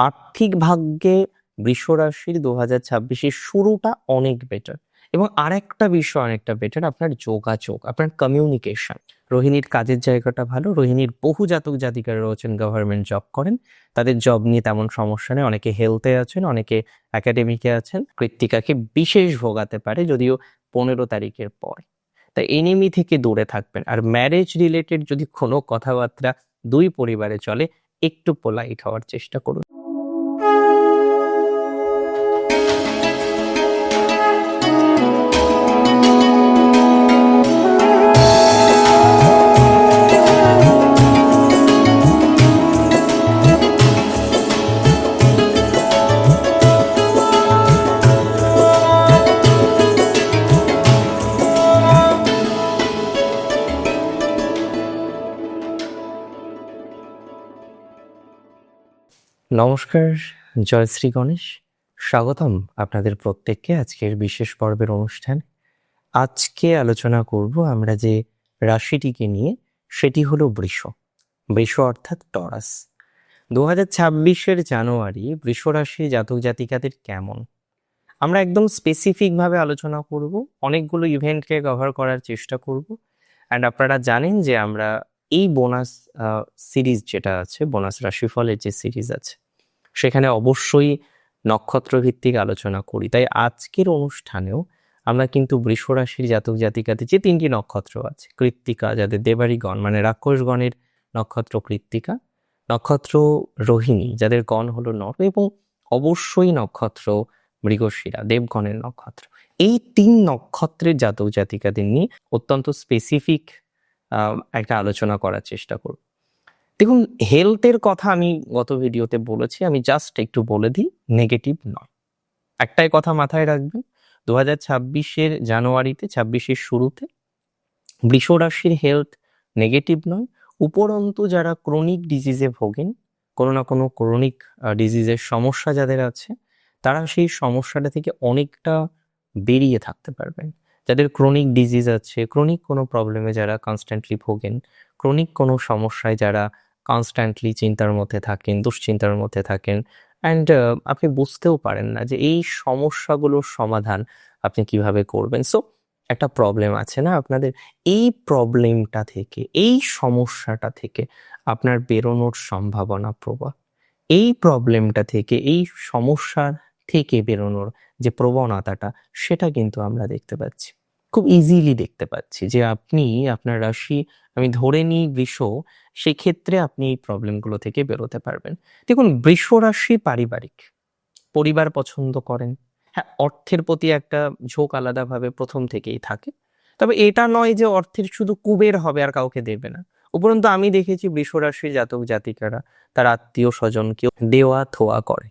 আর্থিক ভাগ্যে বৃষ রাশির 2026-এর শুরুটা অনেক বেটার। এবং আরেকটা বিষয় অনেকটা বেটার, আপনার যোগাযোগ, আপনার কমিউনিকেশন। রোহিণীর কাজের জায়গাটা ভালো। রোহিণীর বহু জাতক জাতিকারা রয়েছেন গভর্নমেন্ট জব করেন, তাদের জব নিয়ে তেমন সমস্যা নেই। অনেকে হেলথে আছেন, অনেকে একাডেমিকে আছেন। কৃত্তিকাকে বিশেষ ভোগাতে পারে, যদিও 15 তারিখের পর। তাই এনিমি থেকে দূরে থাকবেন। আর ম্যারেজ রিলেটেড যদি কোনো কথাবার্তা দুই পরিবারে চলে, একটু পোলাইট হওয়ার চেষ্টা করুন। নমস্কার, জয় শ্রী গণেশ। স্বাগতম আপনাদের প্রত্যেককে আজকের বিশেষ পর্বের অনুষ্ঠান। আজকে আলোচনা করব আমরা যে রাশিটিকে নিয়ে, সেটি হলো বৃষ। বৃষ অর্থাৎ টরাস। 2026-এর জানুয়ারি বৃষ রাশি জাতক জাতিকাদের কেমন, আমরা একদম স্পেসিফিক ভাবে আলোচনা করব। অনেকগুলো ইভেন্টকে কভার করার চেষ্টা করব। অ্যান্ড আপনারা জানেন যে আমরা এই বোনাস সিরিজ যেটা আছে, বোনাস রাশিফলের যে সিরিজ আছে, সেখানে অবশ্যই নক্ষত্র ভিত্তিক আলোচনা করি। তাই আজকের অনুষ্ঠানেও আমরা কিন্তু বৃষ রাশির জাতক জাতিকাতে যে 3টি নক্ষত্র আছে, কৃত্তিকা যাদের দেবাড়িগণ মানে রাক্ষসগণের নক্ষত্র কৃত্তিকা, নক্ষত্র রোহিণী যাদের গণ হলো নর, এবং অবশ্যই নক্ষত্র মৃগশিরা দেবগণের নক্ষত্র, এই 3 নক্ষত্রের জাতক জাতিকাদের নিয়ে অত্যন্ত স্পেসিফিক একটা আলোচনা করার চেষ্টা করব। দেখুন, হেলথের কথা আমি গত ভিডিওতে বলেছি, আমি জাস্ট একটু বলে দিই, নেগেটিভ নয়। একটাই কথা মাথায় রাখবেন, 2026-এর জানুয়ারিতে, 26-এর শুরুতে বৃষ রাশির হেলথ নেগেটিভ নয়। উপরন্তু যারা ক্রনিক ডিজিজে ভোগেন, কোনো না কোনো ক্রনিক ডিজিজের সমস্যা যাদের আছে, তারা সেই সমস্যাটা থেকে অনেকটা বেরিয়ে থাকতে পারবেন। যাদের ক্রনিক ডিজিজ আছে, ক্রনিক কোনো প্রবলেমে যারা কনস্ট্যান্টলি ভোগেন, ক্রনিক কোনো সমস্যায় যারা কনস্ট্যান্টলি চিন্তার মধ্যে থাকেন, দুশ্চিন্তার মধ্যে থাকেন, অ্যান্ড আপনি বুঝতেও পারেন না যে এই সমস্যাগুলোর সমাধান আপনি কিভাবে করবেন। সো একটা প্রবলেম আছে না আপনাদের, এই প্রবলেমটা থেকে, এই সমস্যাটা থেকে আপনার বেরোনোর সম্ভাবনা প্রবল। এই প্রবলেমটা থেকে, এই সমস্যার থেকে বেরোনোর যে প্রবণতাটা, সেটা কিন্তু আমরা দেখতে পাচ্ছি, খুব ইজিলি দেখতে পাচ্ছি যে আপনি, আপনার রাশি আমি ধরে নিই বৃষ, সেক্ষেত্রে আপনি এই প্রবলেমগুলো থেকে বেরোতে পারবেন। দেখুন, বৃষ রাশি পারিবারিক, পরিবার পছন্দ করেন। হ্যাঁ, অর্থের প্রতি একটা ঝোঁক আলাদাভাবে প্রথম থেকেই থাকে। তবে এটা নয় যে অর্থের শুধু কুবের হবে আর কাউকে দেবে না। উপরন্তু আমি দেখেছি বৃষ রাশির জাতক জাতিকারা তার আত্মীয় স্বজনকেও দেওয়া থোয়া করে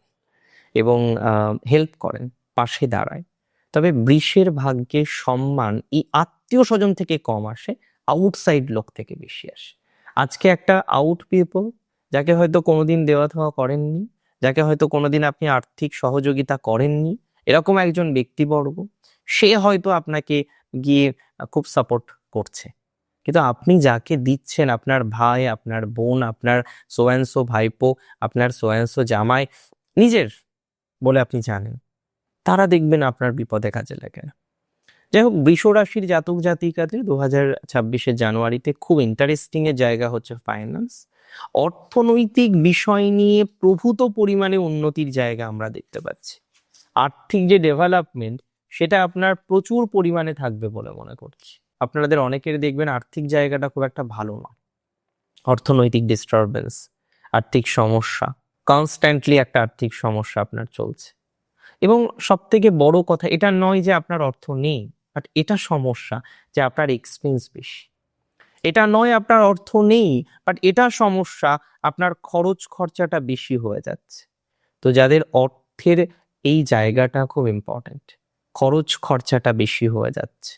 এবং হেল্প করেন, পাশে দাঁড়ায়। তবে বৃষের ভাগ্যে সম্মান এই আত্মীয় স্বজন থেকে কম আসে, আউটসাইড লোক থেকে বেশি আসে। আজকে একটা আউট পিপল, যাকে হয়তো কোনোদিন দেওয়া থোয়া করেননি, যাকে হয়তো কোনোদিন আপনি আর্থিক সহযোগিতা করেননি, এরকম একজন ব্যক্তিবর্গ, সে হয়তো আপনাকে গিয়ে খুব সাপোর্ট করছে। কিন্তু আপনি যাকে দিচ্ছেন, আপনার ভাই, আপনার বোন, আপনার সোয়ানসো ভাইপো, আপনার সোয়ানসো জামাই, নিজের বলে আপনি জানেন, তারা দেখবেন আপনার বিপদে কাজে লাগে না। যাই হোক, বৃষ রাশির জাতক জাতিকাদের 2026-এর জানুয়ারিতে খুব ইন্টারেস্টিং এর জায়গা হচ্ছে ফাইন্যান্স। অর্থনৈতিক বিষয় নিয়ে প্রভূত পরিমাণে উন্নতির জায়গা আমরা দেখতে পাচ্ছি। আর্থিক যে ডেভেলপমেন্ট, সেটা আপনার প্রচুর পরিমাণে থাকবে বলে মনে করছি। আপনাদের অনেকের দেখবেন আর্থিক জায়গাটা খুব একটা ভালো না, অর্থনৈতিক ডিস্টারবেন্স, আর্থিক সমস্যা, কনস্ট্যান্টলি একটা আর্থিক সমস্যা আপনার চলছে। এবং সব থেকে বড় কথা, এটা নয় যে আপনার অর্থ নেই, বাট এটা সমস্যা যে আপনার এক্সপেন্স বেশি। এটা নয় আপনার অর্থ নেই, বাট এটা সমস্যা আপনার খরচ খরচাটা বেশি হয়ে যাচ্ছে। তো যাদের অর্থের এই জায়গাটা খুব ইম্পর্ট্যান্ট, খরচ খরচাটা বেশি হয়ে যাচ্ছে,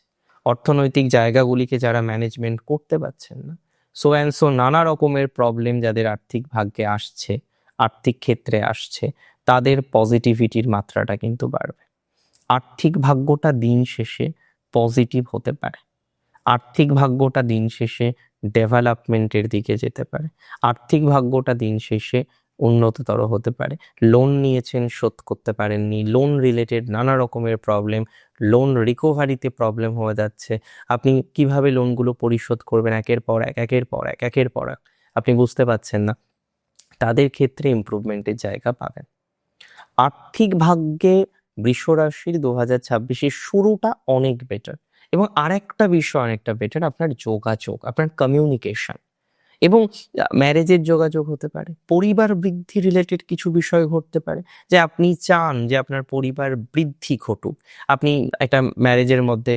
অর্থনৈতিক জায়গাগুলিকে যারা ম্যানেজমেন্ট করতে পারছেন না, সো অ্যান্ড সো নানা রকমের প্রবলেম যাদের আর্থিক ভাগ্যে আসছে, আর্থিক ক্ষেত্রে আসছে, তাদের পজিটিভিটির মাত্রাটা কিন্তু বাড়বে। আর্থিক ভাগ্যটা দিন শেষে পজিটিভ হতে পারে, আর্থিক ভাগ্যটা দিন শেষে ডেভেলপমেন্টের দিকে যেতে পারে, আর্থিক ভাগ্যটা দিন শেষে উন্নততর হতে পারে। লোন নিয়েছেন, শোধ করতে পারেননি, লোন রিলেটেড নানা রকমের প্রবলেম, লোন রিকভারিতে প্রবলেম হয়ে যাচ্ছে। আপনি কিভাবে লোনগুলো পরিশোধ করবেন একের পর এক, একের পর এক, একের পর এক, আপনি বুঝতে পারছেন না। তাদের ক্ষেত্রে ইমপ্রুভমেন্টের জায়গা পাবেন। আর্থিক ভাগ্যে বৃষ রাশির 2026-এর শুরুটা অনেক বেটার। এবং আরেকটা বিষয় অনেকটা বেটার, আপনার যোগাযোগ, আপনার কমিউনিকেশন এবং ম্যারেজের যোগাযোগ হতে পারে, পরিবার বৃদ্ধি রিলেটেড কিছু বিষয় ঘটতে পারে, যে আপনি চান যে আপনার পরিবার বৃদ্ধি ঘটুক, আপনি একটা ম্যারেজের মধ্যে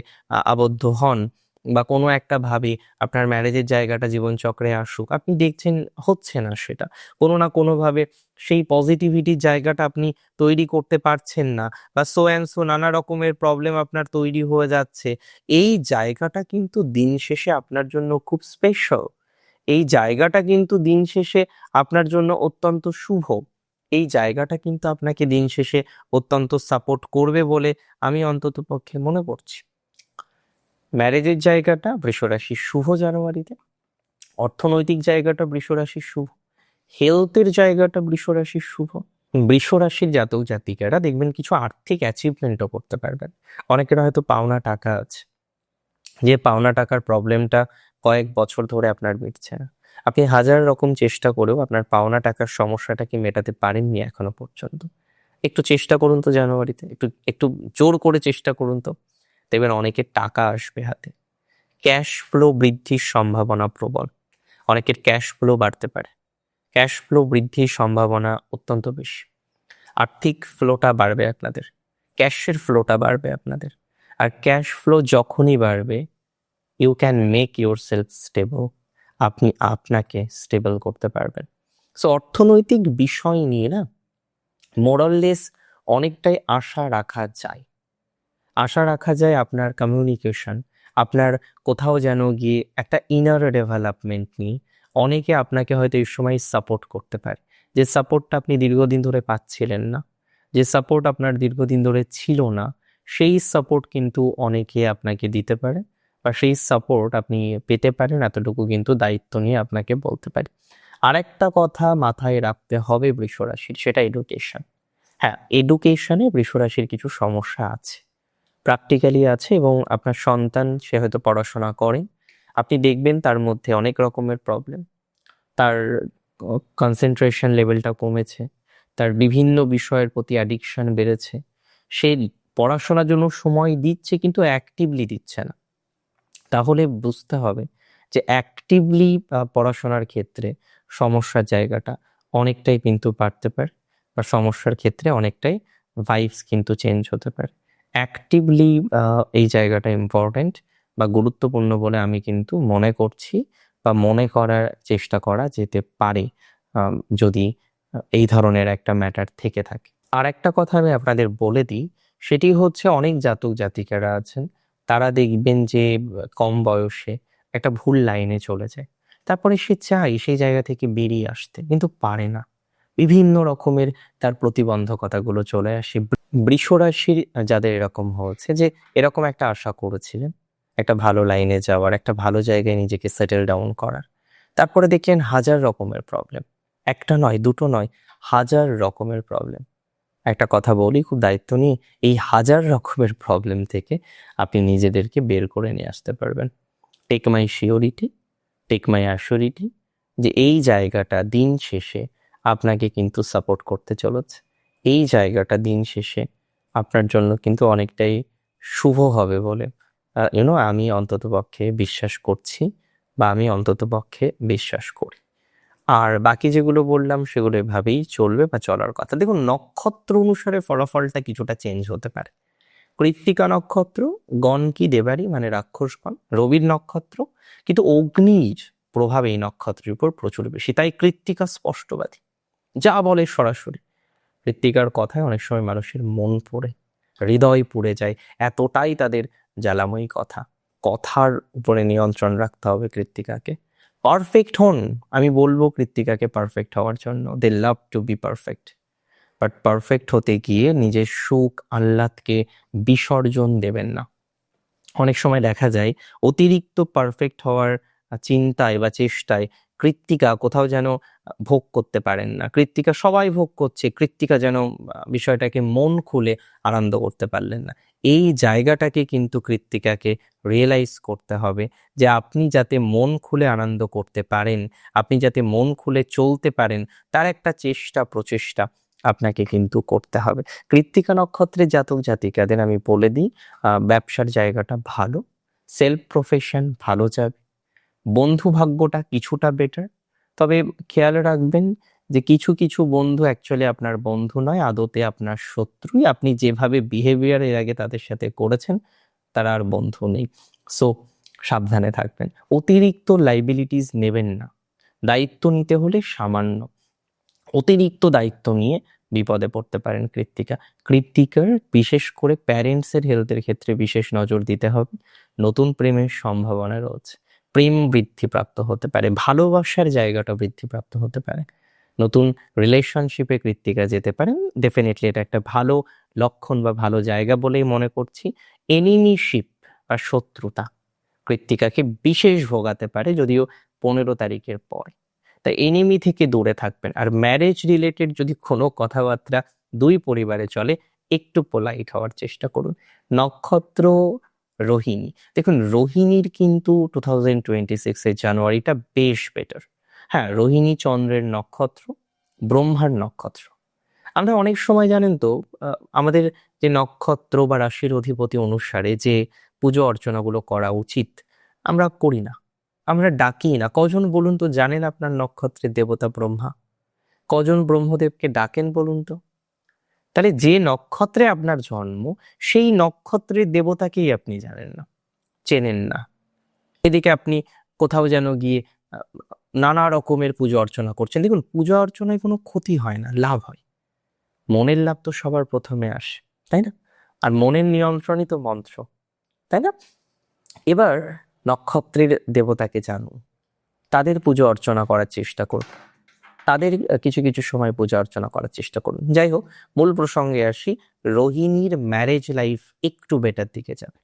আবদ্ধ হন, বা কোনো একটা ভাবে আপনার ম্যারেজের জায়গাটা জীবনচক্রে আসুক, আপনি দেখছেন হচ্ছে না সেটা, কোনো না কোনোভাবে সেই পজিটিভিটির জায়গাটা আপনি তৈরি করতে পারছেন না, বা সো অ্যান্ড সো নানা রকমের প্রবলেম আপনার তৈরি হয়ে যাচ্ছে। এই জায়গাটা কিন্তু দিন শেষে আপনার জন্য খুব স্পেশাল। এই জায়গাটা কিন্তু দিন শেষে আপনার জন্য অত্যন্ত শুভ। এই জায়গাটা কিন্তু আপনাকে দিন শেষে অত্যন্ত সাপোর্ট করবে বলে আমি অন্তত পক্ষে মনে করছি। ম্যারেজের জায়গাটা বৃষরাশির শুভ জানুয়ারিতে, অর্থনৈতিক জায়গাটা বৃষরাশির শুভ, হেলথের জায়গাটা বৃষরাশির শুভ। বৃষরাশির জাতক জাতিকারা দেখবেন কিছু আর্থিক অ্যাচিভমেন্টও করতে পারবেন। অনেকের হয়তো পাওনা টাকা আছে, যে পাওনা টাকার প্রবলেমটা কয়েক বছর ধরে আপনার মিটছে না, আপনি হাজার রকম চেষ্টা করেও আপনার পাওনা টাকার সমস্যাটাকে মেটাতে পারেননি এখনো পর্যন্ত। একটু চেষ্টা করুন তো জানুয়ারিতে, একটু একটু জোর করে চেষ্টা করুন তো, দেখবেন অনেকের টাকা আসবে হাতে। ক্যাশ ফ্লো বৃদ্ধির সম্ভাবনা প্রবল, অনেকের ক্যাশ ফ্লো বাড়তে পারে, ক্যাশ ফ্লো বৃদ্ধির সম্ভাবনা অত্যন্ত বেশি। আর্থিক ফ্লোটা বাড়বে আপনাদের, ক্যাশের ফ্লোটা বাড়বে আপনাদের। আর ক্যাশ ফ্লো যখনই বাড়বে, you can make yourself stable, আপনি আপনাকে স্টেবল করতে পারবেন। সো অর্থনৈতিক বিষয় নিয়ে না মোরাললেস অনেকটাই আশা রাখা যায়। আশা রাখা যায় আপনার কমিউনিকেশন, আপনার কোথাও যেন গিয়ে একটা ইনার ডেভেলপমেন্ট নিয়ে অনেকে আপনাকে হয়তো এই সময় সাপোর্ট করতে পারে, যে সাপোর্টটা আপনি দীর্ঘদিন ধরে পাচ্ছিলেন না, যে সাপোর্ট আপনার দীর্ঘদিন ধরে ছিল না, সেই সাপোর্ট কিন্তু অনেকে আপনাকে দিতে পারে, বা সেই সাপোর্ট আপনি পেতে পারেন, এতটুকু কিন্তু দায়িত্ব নিয়ে আপনাকে বলতে পারি। আরেকটা কথা মাথায় রাখতে হবে বৃষরাশির, সেটা এডুকেশন। হ্যাঁ, এডুকেশনে বৃষরাশির কিছু সমস্যা আছে, প্র্যাকটিক্যালি আছে, এবং আপনার সন্তান সে হয়তো পড়াশোনা করে, আপনি দেখবেন তার মধ্যে অনেক রকমের প্রবলেম, তার কনসেন্ট্রেশন লেভেলটা কমেছে, তার বিভিন্ন বিষয়ের প্রতি অ্যাডিকশন বেড়েছে, সে পড়াশোনার জন্য সময় দিচ্ছে কিন্তু অ্যাক্টিভলি দিচ্ছে না। তাহলে বুঝতে হবে যে অ্যাক্টিভলি পড়াশোনার ক্ষেত্রে সমস্যার জায়গাটা অনেকটাই কিন্তু বাড়তে পারে, বা সমস্যার ক্ষেত্রে অনেকটাই ভাইবস কিন্তু চেঞ্জ হতে পারে। অ্যাক্টিভলি এই জায়গাটা ইম্পর্টেন্ট বা গুরুত্বপূর্ণ বলে আমি কিন্তু মনে করছি, বা মনে করার চেষ্টা করা যেতে পারে, যদি এই ধরনের একটা ম্যাটার থেকে থাকে। আর একটা কথা আমি আপনাদের বলে দিই, সেটি হচ্ছে অনেক জাতক জাতিকারা আছেন, তারা দেখবেন যে কম বয়সে একটা ভুল লাইনে চলে যায়, তারপরে সে চায় সেই জায়গা থেকে বেরিয়ে আসতে, কিন্তু পারে না। বিভিন্ন রকমের তার প্রতিবন্ধকতাগুলো চলে আসে। বৃষরাশির যাদের এরকম হচ্ছে, যে এরকম একটা আশা করেছিলেন একটা ভালো লাইনে যাওয়ার, একটা ভালো জায়গায় নিজেকে সেটেল ডাউন করার, তারপরে দেখলেন হাজার রকমের প্রবলেম, একটা নয় দুটো নয়, হাজার রকমের প্রবলেম। একটা কথা বলি খুব দায়িত্ব নিয়ে, এই হাজার রকমের প্রবলেম থেকে আপনি নিজেদেরকে বের করে নিয়ে আসতে পারবেন। Take my surety, take my assurity, যে এই জায়গাটা দিন শেষে আপনাকে কিন্তু সাপোর্ট করতে চলেছে, এই জায়গাটা দিন শেষে আপনার জন্য কিন্তু অনেকটাই শুভ হবে বলে আমি অন্তত পক্ষে বিশ্বাস করছি, বা আমি অন্তত পক্ষে বিশ্বাস করি। আর বাকি যেগুলো বললাম সেগুলো এভাবেই চলবে বা চলার কথা। দেখুন, নক্ষত্র অনুসারে ফলাফলটা কিছুটা চেঞ্জ হতে পারে। কৃত্তিকা নক্ষত্র গণ কি দেবারি মানে রাক্ষসগণ, রবির নক্ষত্র, কিন্তু অগ্নির প্রভাব এই নক্ষত্রের উপর প্রচুর বেশি, তাই কৃত্তিকা স্পষ্টবাদী, যা বলে সরাসরি। কৃত্তিকার কথায় অনেক সময় মানুষের মন পড়ে, হৃদয় পুড়ে যায়, এতটাই তাদের জ্বালাময়ী কথা। কথার উপরে নিয়ন্ত্রণ রাখতে হবে কৃত্তিকাকে। পারফেক্ট হন, আমি বলবো কৃত্তিকাকে পারফেক্ট হওয়ার জন্য, they love to be perfect, but perfect হতে গিয়ে নিজের সুখ আহ্লাদকে বিসর্জন দেবেন না। অনেক সময় দেখা যায় অতিরিক্ত পারফেক্ট হওয়ার চিন্তায় বা চেষ্টায় কৃত্তিকা কোথাও যেন ভোগ করতে পারেন না, কৃত্তিকা সবাই ভোগ করছে, কৃত্তিকা যেন বিষয়টাকে মন খুলে আনন্দ করতে পারলেন না। এই জায়গাটাকে কিন্তু কৃত্তিকাকে রিয়েলাইজ করতে হবে যে আপনি যাতে মন খুলে আনন্দ করতে পারেন, আপনি যাতে মন খুলে চলতে পারেন, তার একটা প্রচেষ্টা আপনাকে কিন্তু করতে হবে। কৃত্তিকা নক্ষত্রের জাতক জাতিকাদের আমি বলে দিই, ব্যবসার জায়গাটা ভালো, সেলফ প্রফেশন ভালো যাবে, বন্ধু ভাগ্যটা কিছুটা বেটার। তবে খেয়াল রাখবেন যে কিছু কিছু বন্ধু অ্যাকচুয়ালি আপনার বন্ধু নয়, আদতে আপনার শত্রুই। আপনি যেভাবে বিহেভিয়ার এর আগে তাদের সাথে করেছেন, তারা আর বন্ধু নেই। সো সাবধানে থাকবেন, অতিরিক্ত লাইবিলিটিস নেবেন না। দায়িত্ব নিতে হলে সামান্য, অতিরিক্ত দায়িত্ব নিয়ে বিপদে পড়তে পারেন কৃত্তিকার বিশেষ করে প্যারেন্টসের হেলথের ক্ষেত্রে বিশেষ নজর দিতে হবে। নতুন প্রেমের সম্ভাবনা রয়েছে, প্রেম বৃদ্ধিপ্রাপ্ত হতে পারে, ভালোবাসার জায়গাটা বৃদ্ধিপ্রাপ্ত হতে পারে, নতুন রিলেশনশিপে কৃত্তিকা যেতে পারেন। ডেফিনেটলি এটা একটা ভালো লক্ষণ বা ভালো জায়গা বলেই মনে করছি। এনিমিশিপ বা শত্রুতা কৃত্তিকাকে বিশেষ ভোগাতে পারে, যদিও 15 তারিখের পর। তাই এনিমি থেকে দূরে থাকবেন। আর ম্যারেজ রিলেটেড যদি কোনো কথাবার্তা দুই পরিবারে চলে, একটু পোলাইট হওয়ার চেষ্টা করুন। নক্ষত্র রোহিণী, দেখুন রোহিণীর কিন্তু 2026 জানুয়ারিটা বেশ বেটার। হ্যাঁ, রোহিণী চন্দ্রের নক্ষত্র, ব্রহ্মার নক্ষত্র। আমরা অনেক সময় জানেন তো, আমাদের যে নক্ষত্র বা রাশির অধিপতি অনুসারে যে পুজো অর্চনাগুলো করা উচিত, আমরা করি না, আমরা ডাকি না। কজন বলুন তো জানেন আপনার নক্ষত্রের দেবতা ব্রহ্মা? কজন ব্রহ্মদেবকে ডাকেন বলুন তো? তাহলে যে নক্ষত্রে আপনার জন্ম, সেই নক্ষত্রের দেবতাকেই আপনি জানেন না, চেনেন না। এদিকে আপনি কোথাও যেন গিয়ে আহ, নানা রকমের পুজো অর্চনা করছেন। দেখুন, পূজা অর্চনায় কোনো ক্ষতি হয় না, লাভ হয়। মনের লাভ তো সবার প্রথমে আসে, তাই না? আর মনের নিয়ন্ত্রণই তো মন্ত্র, তাই না? এবার নক্ষত্রের দেবতাকে জানুন, তাদের পুজো অর্চনা করার চেষ্টা করুন, তাদের কিছু কিছু সময় পূজা অর্চনা করার চেষ্টা করুন। যাই হোক, মূল প্রসঙ্গে আসি। রোহিণীর ম্যারেজ লাইফ একটু বেটার দিকে যাবে,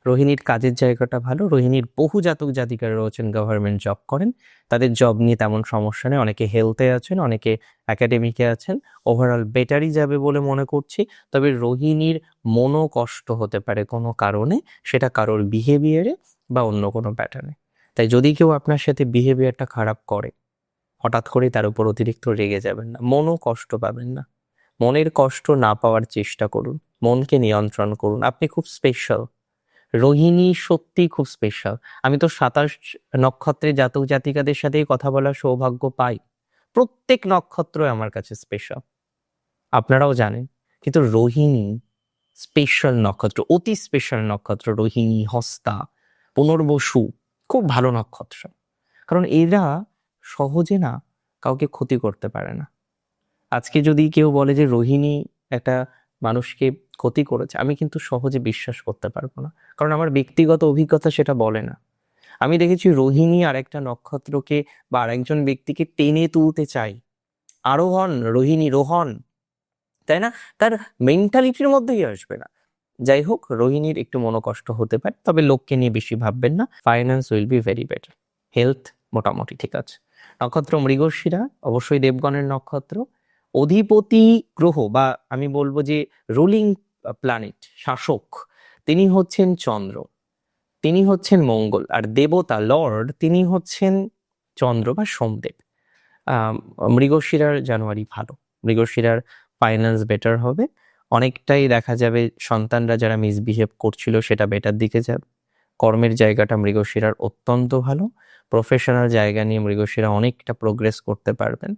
রোহিণীর কাজের জায়গাটা ভালো। রোহিণীর বহু জাতক জাতিকারা রয়েছেন গভর্নমেন্ট জব করেন, তাদের জব নিয়ে তেমন সমস্যা নেই। অনেকে হেলথে আছেন, অনেকে একাডেমিকে আছেন, ওভারঅল বেটারই যাবে বলে মনে করছি। তবে রোহিণীর মনও কষ্ট হতে পারে কোনো কারণে, সেটা কারোর বিহেভিয়ারে বা অন্য কোনো প্যাটার্নে। তাই যদি কেউ আপনার সাথে বিহেভিয়ারটা খারাপ করে, হঠাৎ করে তার উপর অতিরিক্ত রেগে যাবেন না, মনও কষ্ট পাবেন না। মনের কষ্ট না পাওয়ার চেষ্টা করুন, মনকে নিয়ন্ত্রণ করুন। আপনি খুব স্পেশাল, রোহিণী সত্যি খুব স্পেশাল। আমি তো 27 নক্ষত্রের জাতক জাতিকাদের সাথেই কথা বলার সৌভাগ্য পাই, প্রত্যেক নক্ষত্র আমার কাছে স্পেশাল, আপনারাও জানেন। কিন্তু রোহিণী স্পেশাল নক্ষত্র, অতি স্পেশাল নক্ষত্র। রোহিণী, হস্তা, পুনর্বসু খুব ভালো নক্ষত্র, কারণ এরা সহজে না কাউকে ক্ষতি করতে পারে না। আজকে যদি কেউ বলে যে রোহিণী একটা মানুষকে ক্ষতি করেছে, আমি কিন্তু সহজে বিশ্বাস করতে পারবো না, কারণ আমার ব্যক্তিগত অভিজ্ঞতা সেটা বলে না। আমি দেখেছি রোহিণী আরেকটা নক্ষত্রকে বা আরেকজন ব্যক্তিকে টেনে তুলতে চাই, আরোহণ, রোহিণী রোহণ, তাই না? তার মেন্টালিটির মধ্যেই আসবে না। যাই হোক, রোহিণীর একটু মনোকষ্ট হতে পারে, তবে লোককে নিয়ে বেশি ভাববেন না। Finance will be very better, health মোটামুটি ঠিক আছে। নক্ষত্র মৃগশিরা, অবশ্যই দেবগণের নক্ষত্র। অধিপতি গ্রহ বা আমি বলবো যে রুলিং প্ল্যানেট, শাসক, তিনি হচ্ছেন চন্দ্র, তিনি হচ্ছেন মঙ্গল। আর দেবতা লর্ড তিনি হচ্ছেন চন্দ্র বা সোমদেব। আহ মৃগশিরার জানুয়ারি ভালো, মৃগশিরার ফাইন্যান্স বেটার হবে, অনেকটাই দেখা যাবে সন্তানরা যারা মিসবিহেভ করছিল সেটা বেটার দিকে যাবে। কর্মের জায়গাটা মৃগশিরার অত্যন্ত ভালো, প্রফেশনাল জায়গা নিয়ে মৃগশিরা অনেকটা প্রোগ্রেস করতে পারবেন।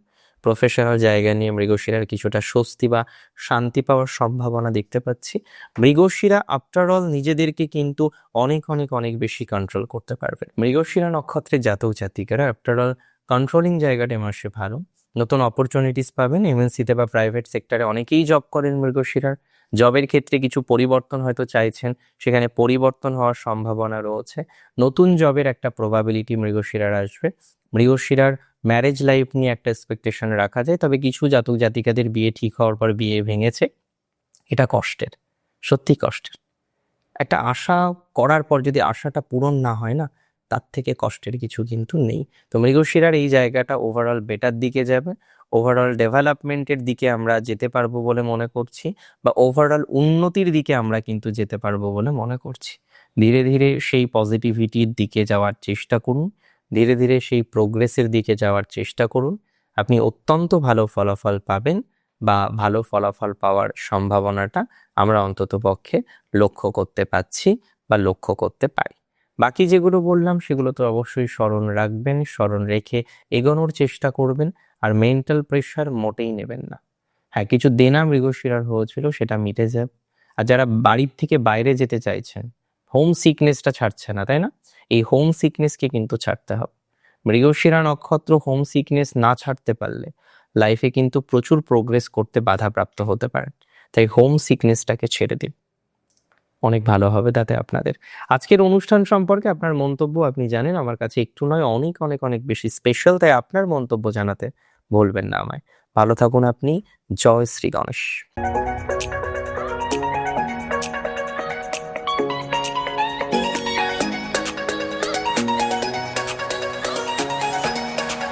প্রফেশনাল জায়গা নিয়ে মৃগশিরার কিছুটা স্বস্তি বা শান্তি পাওয়ার সম্ভাবনা দেখতে পাচ্ছি। মৃগশিরা আফটার অল নিজেদেরকে কিন্তু অনেক অনেক অনেক বেশি কন্ট্রোল করতে পারবেন। মৃগশিরা নক্ষত্রের জাতক জাতিকারা আফটার অল কন্ট্রোলিং জায়গাটা এ মাসে ভালো, নতুন অপরচুনিটিস পাবেন। এমএনসিতে বা প্রাইভেট সেক্টরে অনেকেই জব করেন মৃগশিরার, জবের ক্ষেত্রে কিছু পরিবর্তন হয়তো চাইছেন, সেখানে পরিবর্তন হওয়ার সম্ভাবনা রয়েছে। নতুন জবের একটা প্রবাবিলিটি মৃগশিরার আসবে। মৃগশিরার ম্যারেজ লাইফ নিয়ে একটা এক্সপেকটেশন রাখা যায়, তবে কিছু জাতক জাতিকাদের বিয়ে ঠিক হওয়ার পর বিয়ে ভেঙেছে, এটা কষ্টের, সত্যি কষ্টের। একটা আশা করার পর যদি আশাটা পূরণ না হয় না, তার থেকে কষ্টের কিছু কিন্তু নেই। তো মৃগশিরার এই জায়গাটা ওভারঅল বেটার দিকে যাবে, ওভারঅল ডেভেলপমেন্টের দিকে আমরা যেতে পারবো বলে মনে করছি, বা ওভারঅল উন্নতির দিকে আমরা কিন্তু যেতে পারবো বলে মনে করছি। ধীরে ধীরে সেই পজিটিভিটির দিকে যাওয়ার চেষ্টা করুন, ধীরে ধীরে সেই প্রোগ্রেসের দিকে যাওয়ার চেষ্টা করুন। আপনি অত্যন্ত ভালো ফলাফল পাবেন, বা ভালো ফলাফল পাওয়ার সম্ভাবনাটা আমরা অন্তত পক্ষে লক্ষ্য করতে পারছি বা লক্ষ্য করতে পারি। বাকি যেগুলো বললাম সেগুলো তো অবশ্যই স্মরণ রাখবেন, স্মরণ রেখে এগোনোর চেষ্টা করবেন, আর মেন্টাল প্রেশার মোটেই নেবেন না। হ্যাঁ, কিছু দেনা মৃগশিরার হয়েছিল, সেটা মিটে যাবে। আর যারা বাড়ির থেকে বাইরে যেতে চাইছেন, হোম সিকনেসটা ছাড়ছে না, তাই না? এই হোম সিকনেসকে কিন্তু ছাড়তে হবে। মৃগশিরা নক্ষত্র হোম সিকনেস না ছাড়তে পারলে লাইফে কিন্তু প্রচুর প্রোগ্রেস করতে বাধাপ্রাপ্ত হতে পারেন। তাই হোম সিকনেসটাকে ছেড়ে দিন, অনেক ভালো হবে তাতে আপনাদের। আজকের অনুষ্ঠান সম্পর্কে আপনার মন্তব্য আপনি জানেন আমার কাছে একটু নয়, অনেক অনেক অনেক বেশি স্পেশাল, তাই আপনার মন্তব্য জানাতে ভুলবেন না আমায়। ভালো থাকুন আপনি। জয় শ্রী গণেশ।